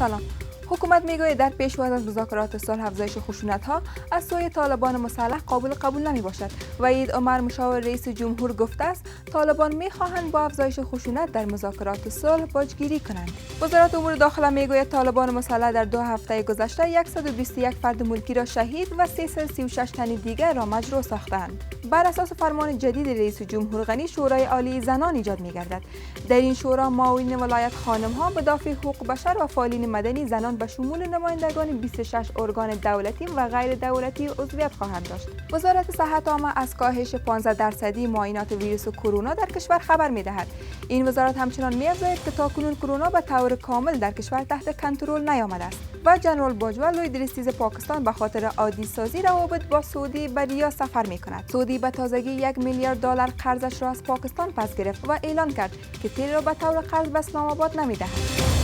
سلام. حکومت میگوید در پیش‌رو از مذاکرات صلح افزایش خشونت‌ها از سوی طالبان مسلح قابل نمی باشد و عید عمر مشاور رئیس جمهور گفته است طالبان می‌خواهند با افزایش خشونت در مذاکرات صلح باجگیری کنند. وزارت امور داخله میگوید طالبان مسلح در 2 هفته گذشته 121 فرد ملکی را شهید و 336 تن دیگر را مجروح ساختند. بر اساس فرمان جدید رییس جمهور غنی شورای عالی زنان ایجاد می‌گردد. در این شورا معاونین ولایت خانم‌ها مدافع حقوق بشر و فعالین مدنی زنان به شمول نمایندگان 26 ارگان دولتی و غیر دولتی عضویت خواهند داشت. وزارت صحت عامه از کاهش 15% معاینات ویروس کرونا در کشور خبر می‌دهد. این وزارت همچنان می‌افزاید که تاکنون کرونا به طور کامل در کشور تحت کنترل نیامده است و جنرال باجوه لوی درستیز پاکستان به خاطر عادی سازی روابط با سعودی به ریاض سفر می‌کند. سعودی به تازگی 1 میلیارد دلار قرضش را از پاکستان پس گرفت و اعلان کرد که تیل را به طور قرض به اسلام آباد نمی‌دهد.